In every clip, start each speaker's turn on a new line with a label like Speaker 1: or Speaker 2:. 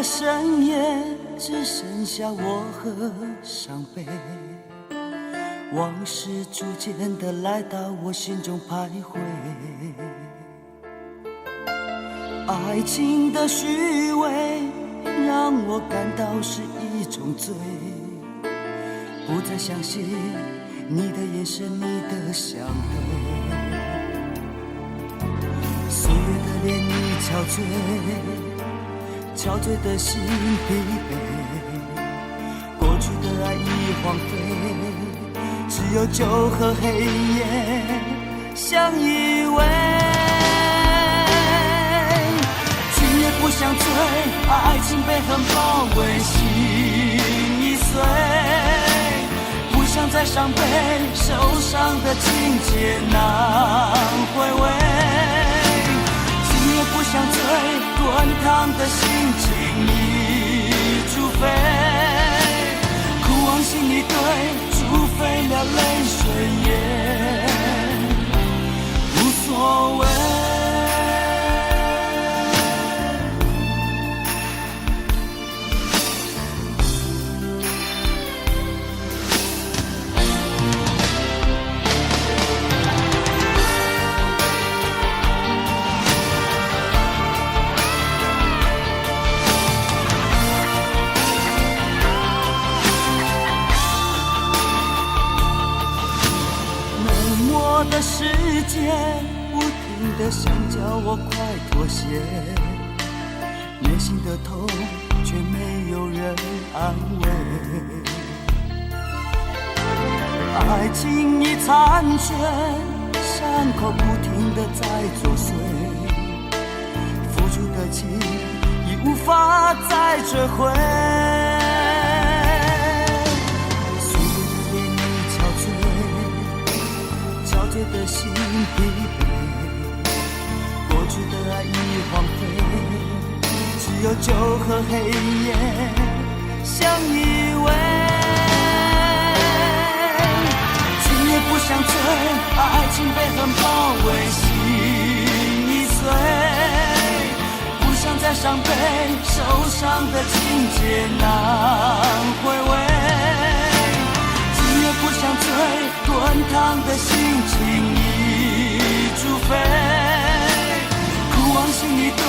Speaker 1: 深夜只剩下我和伤悲，往事逐渐地来到我心中徘徊。爱情的虚伪让我感到是一种罪，不再相信你的眼神，你的相对，岁月的涟漪憔悴，憔悴的心疲惫，过去的爱已荒废，只有酒和黑夜相依偎。今夜不想醉，爱情被恨包围，心已碎，不想再伤悲，受伤的情节难回味。今夜不想醉，滚烫的心情已煮沸，哭往心里堆，煮沸了泪水也无所谓。的世界不停地想叫我快妥协，内心的痛却没有人安慰。爱情已残缺，伤口不停地在作祟，付出的情已无法再追回。憔悴的心疲惫，过去的爱已荒废，只有酒和黑夜相依偎。今夜不想醉，爱情被恨包围，心已碎，不想再伤悲，受伤的情节难回味。不想醉，滚烫的心情已煮沸，哭往心里堆，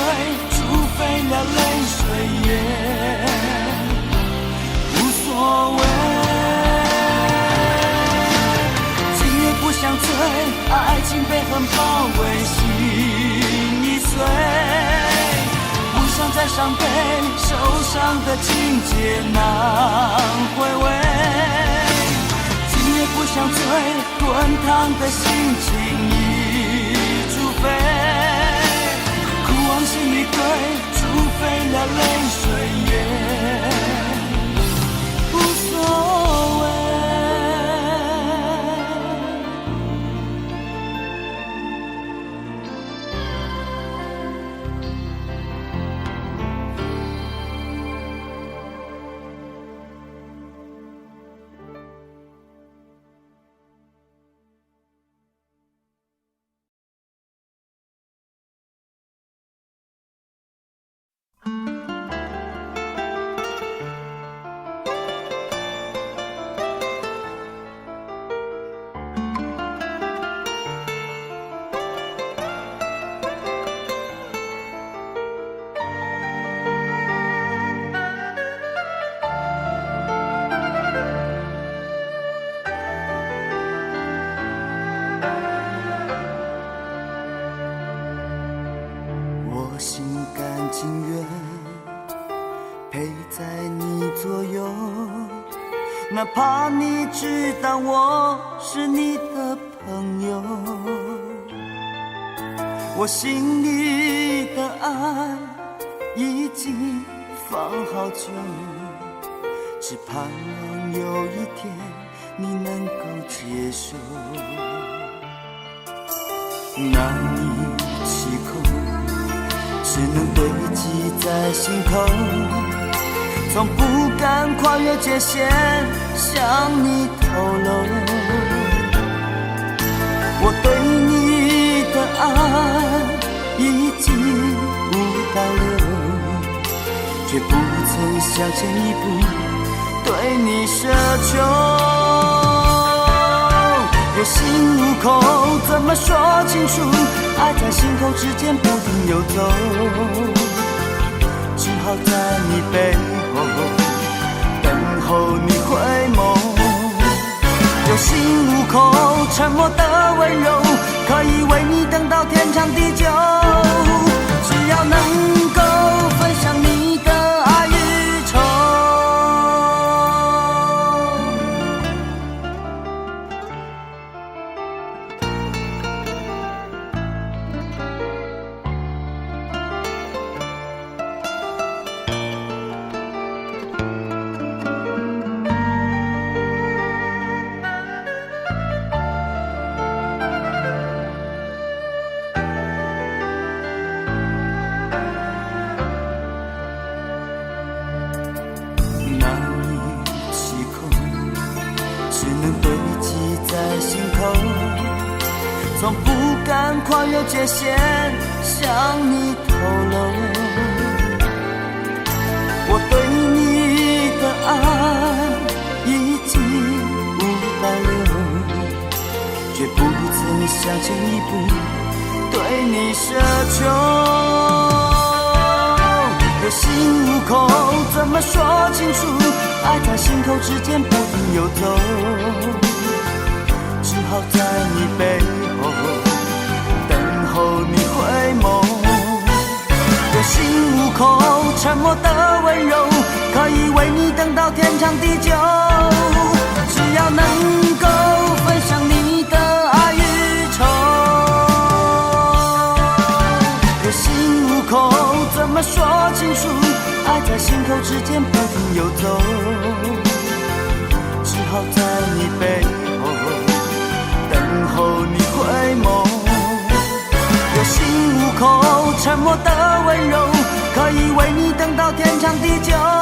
Speaker 1: 煮沸了泪水也无所谓。今夜不想醉，爱情被恨包围，心已碎，不想再伤悲，受伤的情节难回味。不想醉，滚烫的心情已煮沸，哭往心里堆，煮沸了泪水也无所谓。哪怕你知道我是你的朋友，我心里的爱已经放好久，是盼望有一天你能够接受。那一起空，只能堆积在心头，从不敢跨越界限向你透露。我对你的爱已经无保留，却不曾向前一步对你奢求。有心无口怎么说清楚，爱在心头之间不停游走，只好在你背后等候你回眸。有心无口沉默的温柔，可以为你等到天长地久，只要能够分享你的爱与愁。从不敢跨越界限向你透露，我对你的爱已经无保留，却不曾向前一步对你奢求。有心无口怎么说清楚，爱在心头之间不停游走，只好在你背后等候你回眸。有心无口沉默的温柔，可以为你等到天长地久，只要能够分享你的爱与愁。有心无口怎么说清楚，爱在心头之间不停游走，只好在你背后等候你回眸。有心无口沉默的温柔，可以为你等到天长地久。